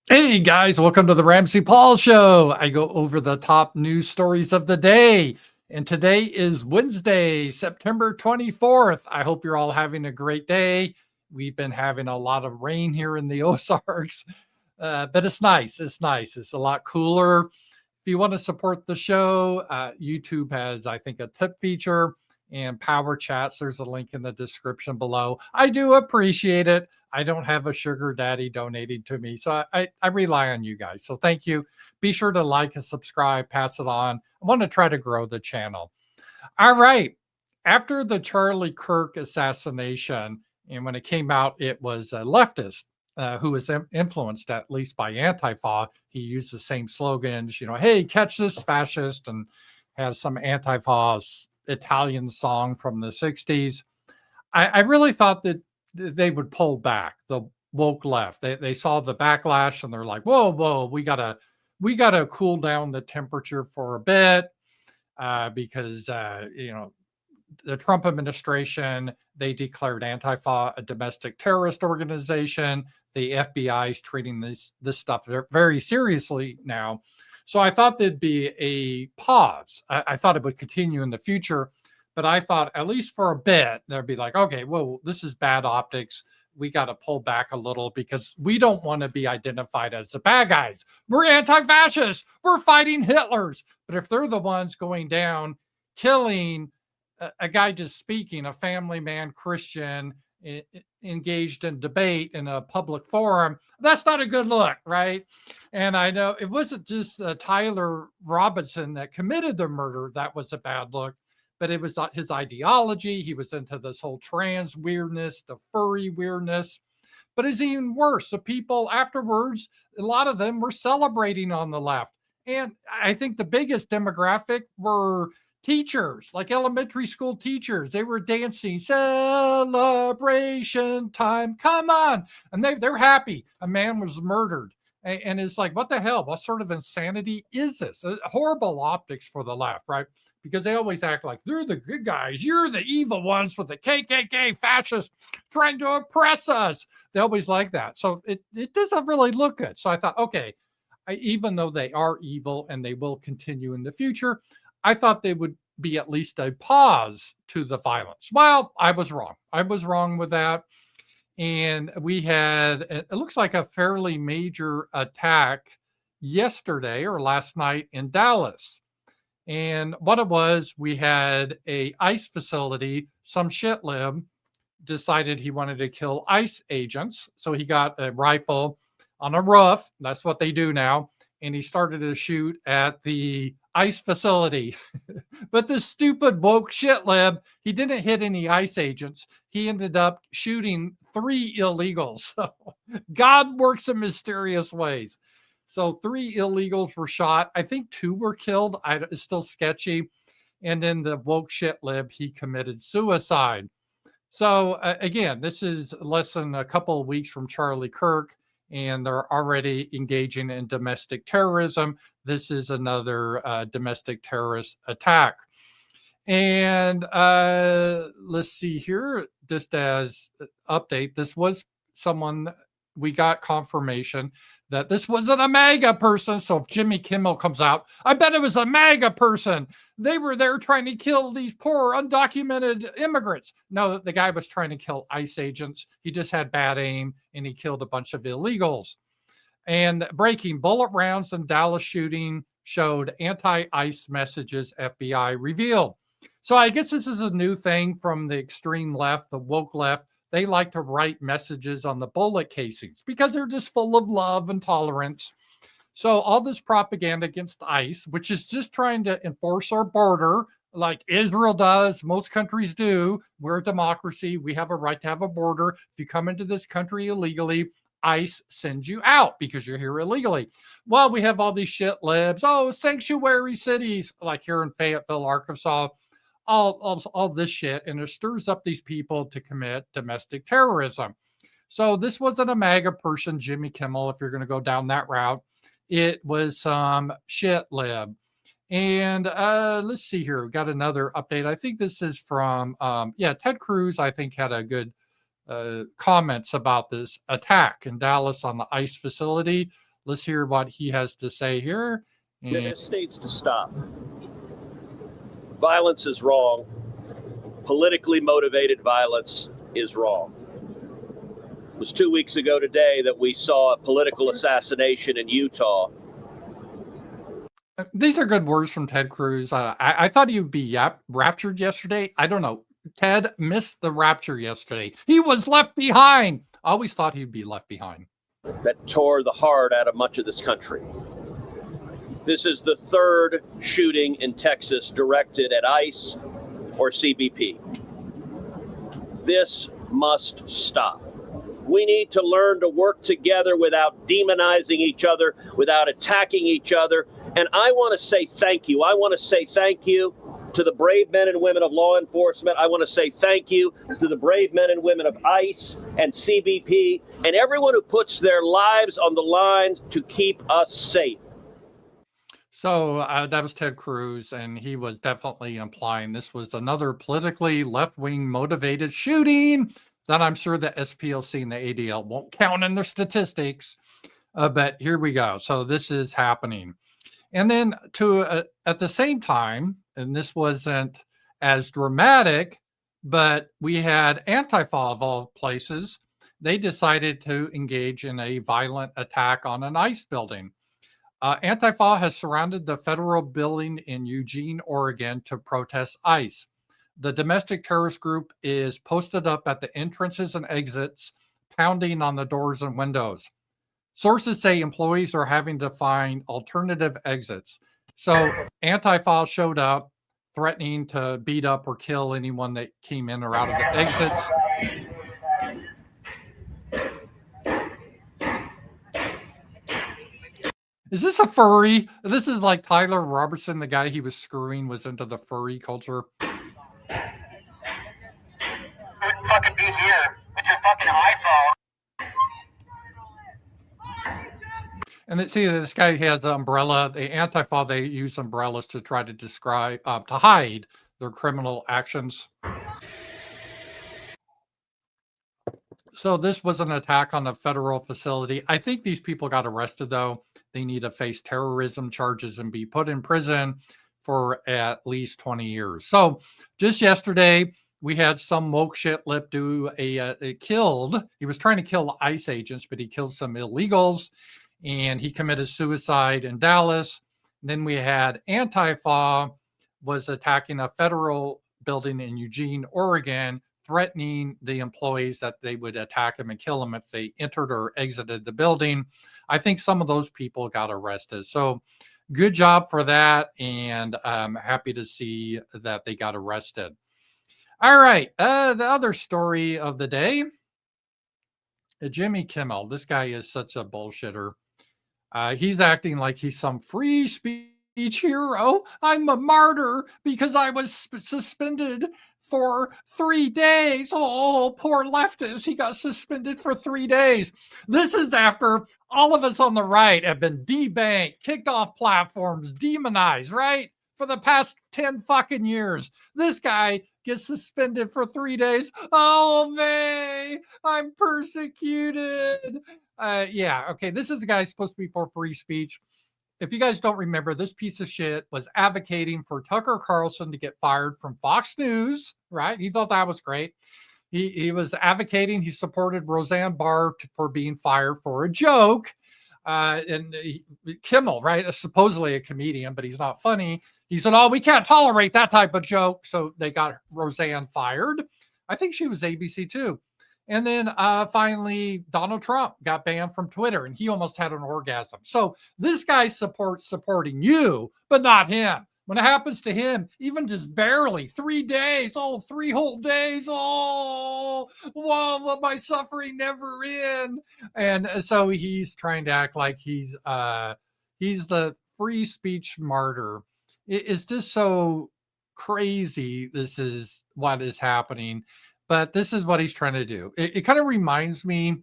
Hey guys, welcome to the Ramsey Paul Show. I go over the top news stories of the day. And today is Wednesday, September 24th. I hope you're all having a great day. We've been having a lot of rain here in the Ozarks, but it's nice. It's nice. It's a lot cooler. If you want to support the show, YouTube has, I think, a tip feature and Powerchats. There's a link in the description below. I do appreciate it. I don't have a sugar daddy donating to me, so I rely on you guys. So thank you. Be sure to like and subscribe, pass it on. I want to try to grow the channel. All right. After the Charlie Kirk assassination, and when it came out, it was a leftist who was influenced at least by Antifa. He used the same slogans, hey, catch this fascist, and has some Antifa Italian song from the 60s. I really thought that they would pull back, the woke left. They saw the backlash and they're like, whoa, we gotta cool down the temperature for a bit because the Trump administration, they declared Antifa a domestic terrorist organization. The FBI is treating this stuff very seriously now. So I thought there'd be a pause. I thought it would continue in the future, but I thought at least for a bit, they'd be like, okay, well, this is bad optics. We got to pull back a little because we don't want to be identified as the bad guys. We're anti-fascists. We're fighting Hitlers. But if they're the ones going down, killing a guy just speaking, a family man, Christian, engaged in debate in a public forum, that's not a good look, right? And I know it wasn't just Tyler Robinson that committed the murder that was a bad look, but it was his ideology. He was into this whole trans weirdness, the furry weirdness. But it's even worse. The people afterwards, a lot of them were celebrating on the left. And I think the biggest demographic were teachers, like elementary school teachers. They were dancing, celebration time, come on. And they're happy. A man was murdered. And it's like, what the hell? What sort of insanity is this? Horrible optics for the left, right? Because they always act like they're the good guys. You're the evil ones with the KKK fascists trying to oppress us. They always like that. So it doesn't really look good. So I thought, okay, even though they are evil and they will continue in the future, I thought they would be at least a pause to the violence. Well, I was wrong. I was wrong with that. And we had, it looks like a fairly major attack yesterday or last night in Dallas. And what it was, we had a ICE facility, some shitlib decided he wanted to kill ICE agents. So he got a rifle on a roof. That's what they do now. And he started to shoot at the ICE facility. But this stupid woke shitlib, he didn't hit any ICE agents. He ended up shooting 3 illegals. So God works in mysterious ways. So 3 illegals were shot. I think 2 were killed. It's still sketchy. And then the woke shitlib, he committed suicide. So again, this is less than a couple of weeks from Charlie Kirk, and they're already engaging in domestic terrorism. This is another domestic terrorist attack. And let's see here, just as update, this was someone, we got confirmation that this wasn't a MAGA person. So if Jimmy Kimmel comes out, I bet it was a MAGA person. They were there trying to kill these poor undocumented immigrants. No, the guy was trying to kill ICE agents. He just had bad aim and he killed a bunch of illegals. And breaking, bullet rounds in Dallas shooting showed anti-ICE messages, FBI revealed. So I guess this is a new thing from the extreme left, the woke left. They like to write messages on the bullet casings because they're just full of love and tolerance. So all this propaganda against ICE, which is just trying to enforce our border like Israel does, most countries do. We're a democracy. We have a right to have a border. If you come into this country illegally, ICE sends you out because you're here illegally. Well, we have all these shit libs. Oh, sanctuary cities, like here in Fayetteville, Arkansas, all this shit. And it stirs up these people to commit domestic terrorism. So this wasn't a MAGA person, Jimmy Kimmel, if you're going to go down that route. It was some shit lib. And let's see here. We got another update. I think this is from, Ted Cruz, I think, had a good comments about this attack in Dallas on the ICE facility. Let's hear what he has to say here. This needs to stop. Violence is wrong. Politically motivated violence is wrong. It was 2 weeks ago today that we saw a political assassination in Utah. These are good words from Ted Cruz. I thought he would be raptured yesterday. I don't know. Ted missed the rapture yesterday. He was left behind. I always thought he'd be left behind. That tore the heart out of much of this country. This is the third shooting in Texas directed at ICE or CBP. This must stop. We need to learn to work together without demonizing each other, without attacking each other. And I want to say thank you. I want to say thank you to the brave men and women of law enforcement. I want to say thank you to the brave men and women of ICE and CBP and everyone who puts their lives on the line to keep us safe. So that was Ted Cruz, and he was definitely implying this was another politically left-wing motivated shooting that I'm sure the SPLC and the ADL won't count in their statistics. But here we go. So this is happening. And then at the same time, and this wasn't as dramatic, but we had Antifa of all places. They decided to engage in a violent attack on an ICE building. Antifa has surrounded the federal building in Eugene, Oregon to protest ICE. The domestic terrorist group is posted up at the entrances and exits, pounding on the doors and windows. Sources say employees are having to find alternative exits. So Antifa showed up, threatening to beat up or kill anyone that came in or out of the exits. Is this a furry? This is like Tyler Robertson, the guy he was screwing was into the furry culture. Fucking be here with your fucking iPhone. And then, see, this guy has the umbrella. The Antifa, they use umbrellas to try to describe, to hide their criminal actions. So this was an attack on a federal facility. I think these people got arrested, though. They need to face terrorism charges and be put in prison for at least 20 years. So just yesterday, we had some woke shit lip do he was trying to kill ICE agents, but he killed some illegals, and he committed suicide in Dallas. And then we had Antifa was attacking a federal building in Eugene, Oregon, threatening the employees that they would attack him and kill him if they entered or exited the building. I think some of those people got arrested. So good job for that. And I'm happy to see that they got arrested. All right. The other story of the day, Jimmy Kimmel. This guy is such a bullshitter. He's acting like he's some free speech hero. I'm a martyr because I was suspended for 3 days. Oh, poor leftist. He got suspended for 3 days. This is after all of us on the right have been debanked, kicked off platforms, demonized, right? For the past 10 fucking years. This guy gets suspended for 3 days. Oh, man, I'm persecuted. Yeah, okay. This is a guy supposed to be for free speech. If you guys don't remember, this piece of shit was advocating for Tucker Carlson to get fired from Fox News, right? He thought that was great. He was advocating, he supported Roseanne Barr for being fired for a joke. Kimmel, right? Supposedly a comedian, but he's not funny. He said, oh, we can't tolerate that type of joke. So they got Roseanne fired. I think she was ABC too. And then finally, Donald Trump got banned from Twitter, and he almost had an orgasm. So this guy supports supporting you, but not him. When it happens to him, even just barely 3 days, 3 whole days, whoa, my suffering never end. And so he's trying to act like he's the free speech martyr. It's just so crazy. This is what is happening. But this is what he's trying to do. It kind of reminds me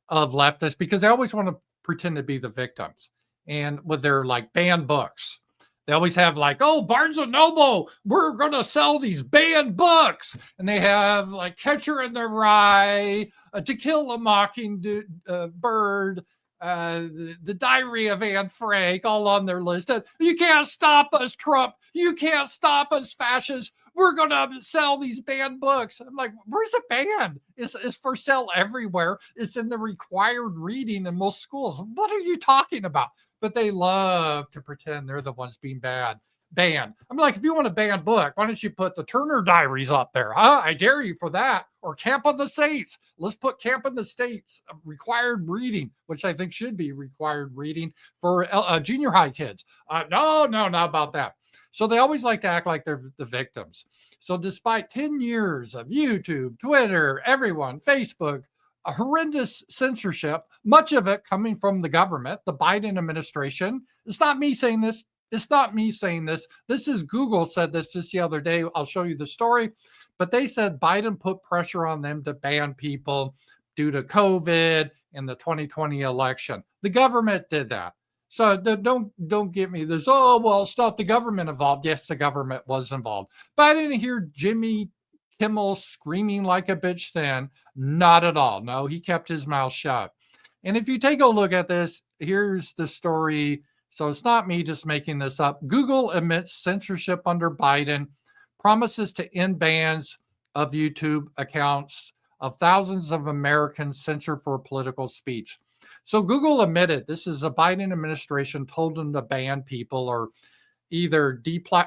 of leftists because they always want to pretend to be the victims. And with their like banned books, they always have like, oh, Barnes and Noble, we're going to sell these banned books. And they have like Catcher in the Rye, To Kill a Mockingbird, the Diary of Anne Frank, all on their list. You can't stop us, Trump. You can't stop us, fascists. We're going to sell these banned books. I'm like, where's it banned? It's for sale everywhere. It's in the required reading in most schools. What are you talking about? But they love to pretend they're the ones being banned. I'm like, if you want a banned book, why don't you put the Turner Diaries up there? Huh? I dare you for that. Or Camp on the States. Let's put Camp on the States, required reading, which I think should be required reading for junior high kids. No, not about that. So they always like to act like they're the victims. So despite 10 years of YouTube, Twitter, everyone, Facebook, a horrendous censorship, much of it coming from the government, the Biden administration. It's not me saying this. This is Google said this just the other day. I'll show you the story. But they said Biden put pressure on them to ban people due to COVID and the 2020 election. The government did that. So don't get me this, it's not the government involved. Yes, the government was involved. But I didn't hear Jimmy Kimmel screaming like a bitch then. Not at all. No, he kept his mouth shut. And if you take a look at this, here's the story. So it's not me just making this up. Google admits censorship under Biden, promises to end bans of YouTube accounts of thousands of Americans censored for political speech. So Google admitted this is a Biden administration told them to ban people or either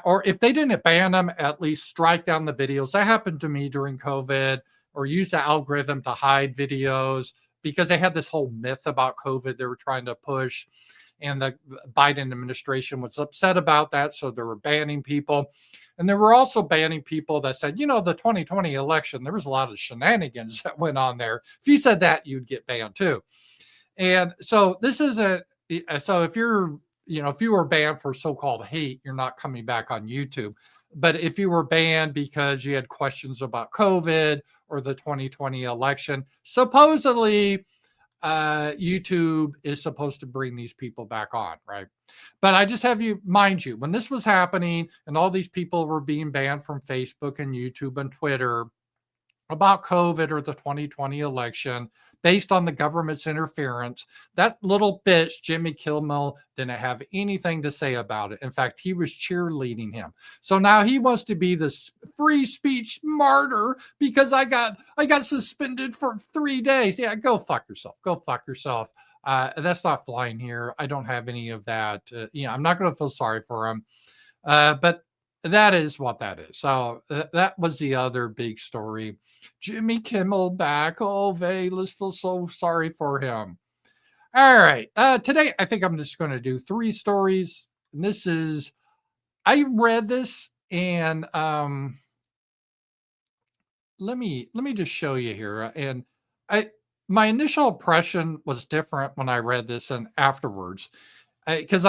or if they didn't ban them, at least strike down the videos. That happened to me during COVID, or use the algorithm to hide videos because they had this whole myth about COVID they were trying to push. And the Biden administration was upset about that. So they were banning people. And they were also banning people that said, the 2020 election, there was a lot of shenanigans that went on there. If you said that, you'd get banned too. And so this is so if you're, if you were banned for so-called hate, you're not coming back on YouTube. But if you were banned because you had questions about COVID or the 2020 election, supposedly, YouTube is supposed to bring these people back on, right? But I just have you, mind you, when this was happening and all these people were being banned from Facebook and YouTube and Twitter about COVID or the 2020 election based on the government's interference, that little bitch, Jimmy Kimmel, didn't have anything to say about it. In fact, he was cheerleading him. So now he wants to be this free speech martyr because I got suspended for 3 days. Yeah, go fuck yourself. Go fuck yourself. That's not flying here. I don't have any of that. I'm not going to feel sorry for him. But that is what that is. So that was the other big story. Jimmy Kimmel back. Oh, let's feel so sorry for him. All right. Today, I think I'm just going to do 3 stories. And this is, I read this and let me just show you here. And my initial impression was different when I read this and afterwards. Because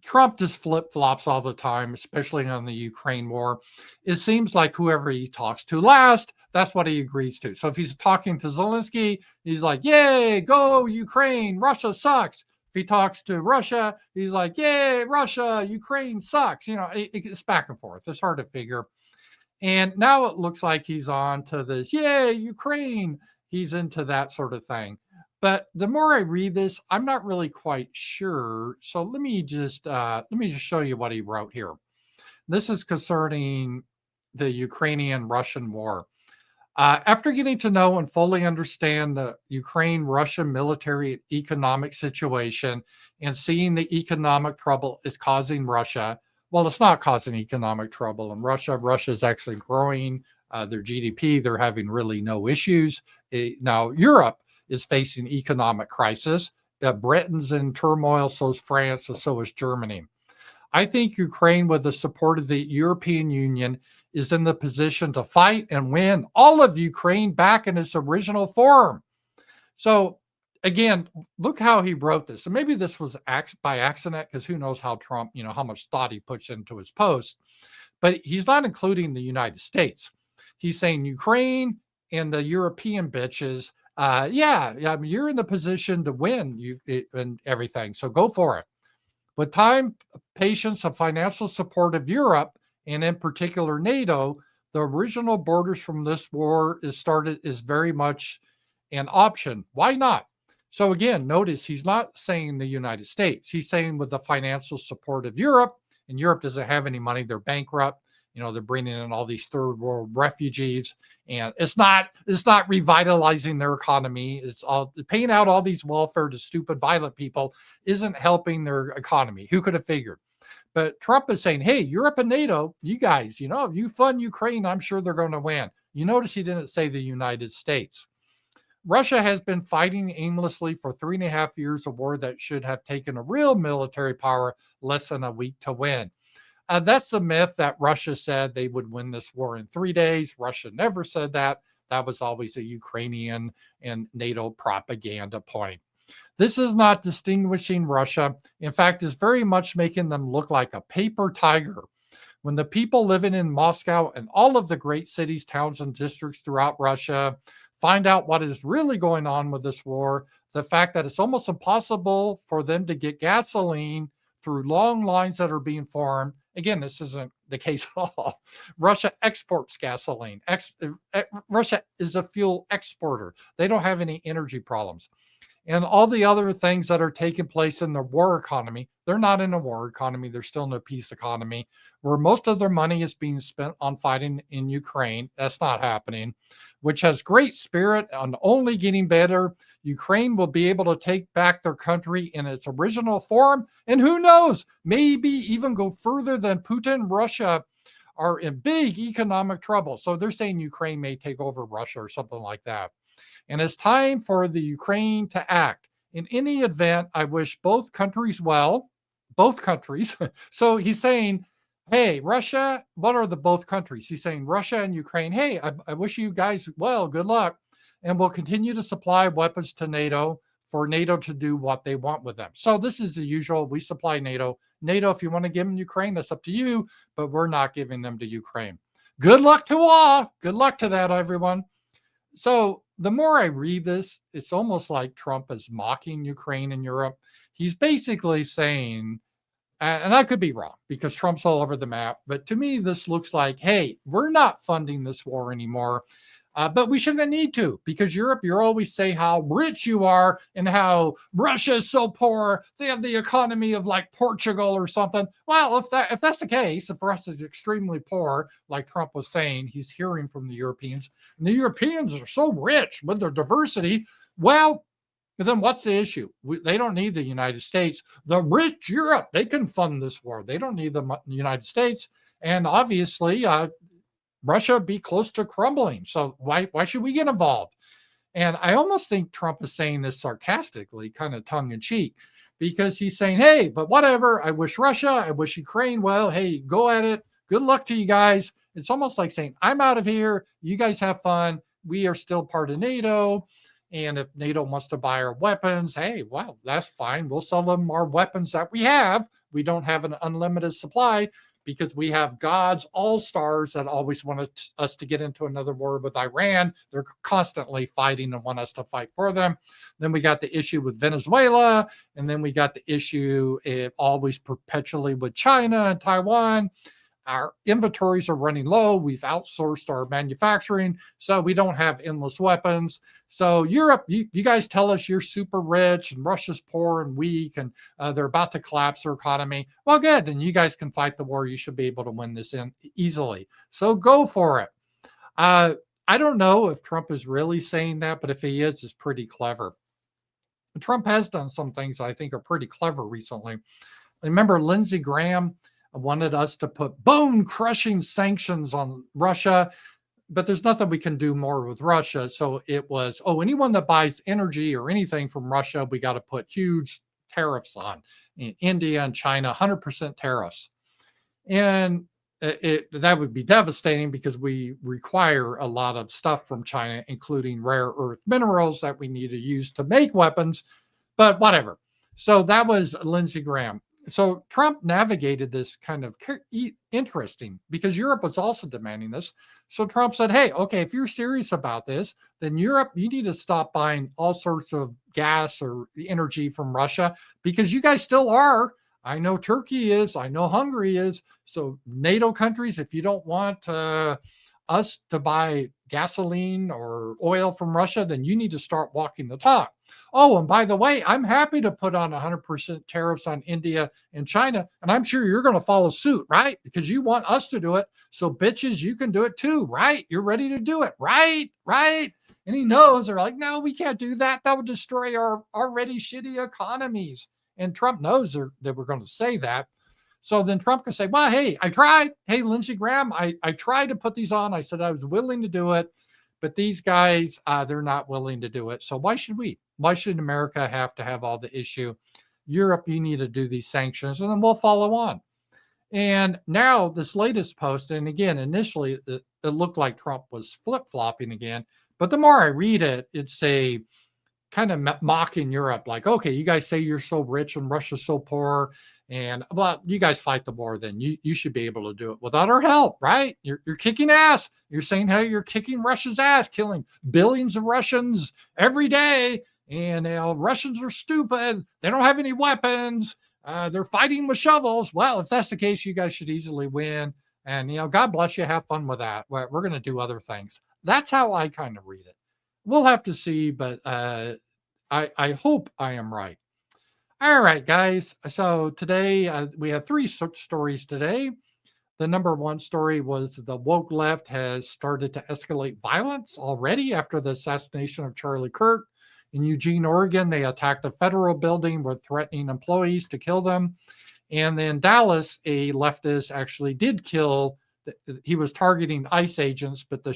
Trump just flip-flops all the time, especially on the Ukraine war. It seems like whoever he talks to last, that's what he agrees to. So if he's talking to Zelensky, he's like, yay, go Ukraine, Russia sucks. If he talks to Russia, he's like, yay, Russia, Ukraine sucks. It's back and forth. It's hard to figure. And now it looks like he's on to this, yay, Ukraine. He's into that sort of thing. But the more I read this, I'm not really quite sure. So let me just show you what he wrote here. This is concerning the Ukrainian-Russian war. After getting to know and fully understand the Ukraine-Russian military and economic situation and seeing the economic trouble is causing Russia, well, it's not causing economic trouble in Russia. Russia is actually growing their GDP. They're having really no issues. Now, Europe is facing economic crisis. Britain's in turmoil, so is France, and so is Germany. I think Ukraine, with the support of the European Union, is in the position to fight and win all of Ukraine back in its original form. So again, look how he wrote this. And maybe this was by accident, because who knows how Trump, how much thought he puts into his post. But he's not including the United States. He's saying Ukraine and the European bitches, you're in the position to win and everything. So go for it. With time, patience, and financial support of Europe, and in particular NATO, the original borders from this war is very much an option. Why not? So again, notice he's not saying the United States. He's saying with the financial support of Europe, and Europe doesn't have any money. They're bankrupt. They're bringing in all these third world refugees, and it's not revitalizing their economy. It's all paying out all these welfare to stupid, violent people isn't helping their economy. Who could have figured? But Trump is saying, hey, Europe and NATO, you guys, if you fund Ukraine, I'm sure they're going to win. You notice he didn't say the United States. Russia has been fighting aimlessly for 3.5 years, a war that should have taken a real military power less than a week to win. That's the myth that Russia said they would win this war in 3 days. Russia never said that. That was always a Ukrainian and NATO propaganda point. This is not distinguishing Russia. In fact, it's very much making them look like a paper tiger. When the people living in Moscow and all of the great cities, towns, and districts throughout Russia find out what is really going on with this war, the fact that it's almost impossible for them to get gasoline through long lines that are being formed. Again, this isn't the case at all. Russia exports gasoline. Russia is a fuel exporter. They don't have any energy problems. And all the other things that are taking place in the war economy, they're not in a war economy. They're still in a peace economy where most of their money is being spent on fighting in Ukraine. That's not happening, which has great spirit and only getting better. Ukraine will be able to take back their country in its original form. And who knows, maybe even go further than Putin. Russia are in big economic trouble. So they're saying Ukraine may take over Russia or something like that. And it's time for the Ukraine to act. In any event, I wish both countries well, both countries. So he's saying, hey, Russia, what are the both countries? He's saying Russia and Ukraine, hey, I wish you guys well, good luck. And we'll continue to supply weapons to NATO for NATO to do what they want with them. So this is the usual. We supply NATO. NATO, if you want to give them Ukraine, that's up to you, but we're not giving them to Ukraine. Good luck to all. Good luck to that, everyone. So the more I read this, it's almost like Trump is mocking Ukraine and Europe. He's basically saying, and I could be wrong because Trump's all over the map, but to me, this looks like, hey, we're not funding this war anymore. But we shouldn't need to, because Europe, you always say how rich you are and how Russia is so poor. They have the economy of like Portugal or something. Well, if that's the case, if Russia is extremely poor, like Trump was saying, he's hearing from the Europeans, and the Europeans are so rich with their diversity. Well, then what's the issue? They don't need the United States. The rich Europe, they can fund this war. They don't need the United States. And obviously, Russia be close to crumbling. So why should we get involved? And I almost think Trump is saying this sarcastically, kind of tongue in cheek, because he's saying, hey, but whatever. I wish Russia, I wish Ukraine well. Hey, go at it. Good luck to you guys. It's almost like saying, I'm out of here. You guys have fun. We are still part of NATO. And if NATO wants to buy our weapons, hey, well, that's fine. We'll sell them our weapons that we have. We don't have an unlimited supply, because we have God's all-stars that always want us to get into another war with Iran. They're constantly fighting and want us to fight for them. Then we got the issue with Venezuela, and then we got the issue always perpetually with China and Taiwan. Our inventories are running low. We've outsourced our manufacturing, so we don't have endless weapons. So Europe, you guys tell us you're super rich and Russia's poor and weak, and they're about to collapse their economy. Well, good. Then you guys can fight the war. You should be able to win this in easily. So go for it. I don't know if Trump is really saying that, but if he is, it's pretty clever. Trump has done some things I think are pretty clever recently. Remember, Lindsey Graham wanted us to put bone-crushing sanctions on Russia, but there's nothing we can do more with Russia. So it was, anyone that buys energy or anything from Russia, we got to put huge tariffs on. In India and China, 100% tariffs. And that would be devastating because we require a lot of stuff from China, including rare earth minerals that we need to use to make weapons, but whatever. So that was Lindsey Graham. So Trump navigated this kind of interesting because Europe was also demanding this. So Trump said, hey, okay, if you're serious about this, then Europe, you need to stop buying all sorts of gas or energy from Russia, because you guys still are. I know Turkey is. I know Hungary is. So NATO countries, if you don't want us to buy gasoline or oil from Russia, then you need to start walking the talk. Oh, and by the way, I'm happy to put on 100% tariffs on India and China, and I'm sure you're going to follow suit, right? Because you want us to do it. So bitches, you can do it too, right? You're ready to do it, right? Right? And he knows they're like, no, we can't do that. That would destroy our already shitty economies. And Trump knows that we're going to say that. So then Trump can say, well, hey, I tried. Hey, Lindsey Graham, I tried to put these on. I said I was willing to do it. But these guys, they're not willing to do it. So why should we? Why should America have to have all the issue? Europe, you need to do these sanctions, and then we'll follow on. And now this latest post, and again, initially it looked like Trump was flip-flopping again. But the more I read it, it's a kind of mocking Europe, like, okay, you guys say you're so rich and Russia's so poor, and well, you guys fight the war, then you should be able to do it without our help, right? You're kicking ass. You're saying how you're kicking Russia's ass, killing billions of Russians every day, and Russians are stupid. They don't have any weapons. They're fighting with shovels. Well, if that's the case, you guys should easily win. And God bless you. Have fun with that. We're going to do other things. That's how I kind of read it. We'll have to see, but I hope I am right. All right, guys. So today we have 3 stories today. The number 1 story was the woke left has started to escalate violence already after the assassination of Charlie Kirk. In Eugene, Oregon, they attacked a federal building with threatening employees to kill them. And then Dallas, a leftist actually did kill. He was targeting ICE agents, but the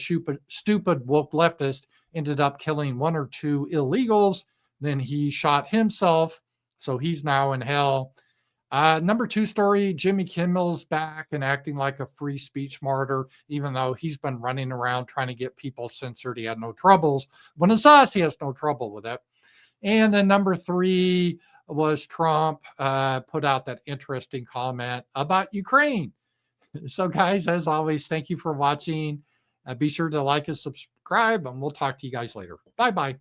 stupid woke leftist ended up killing 1 or 2 illegals. Then he shot himself. So he's now in hell. Number 2 story, Jimmy Kimmel's back and acting like a free speech martyr, even though he's been running around trying to get people censored. He had no troubles. When it's us, he has no trouble with it. And then number 3 was Trump put out that interesting comment about Ukraine. So guys, as always, thank you for watching. Be sure to like and subscribe, and we'll talk to you guys later. Bye-bye.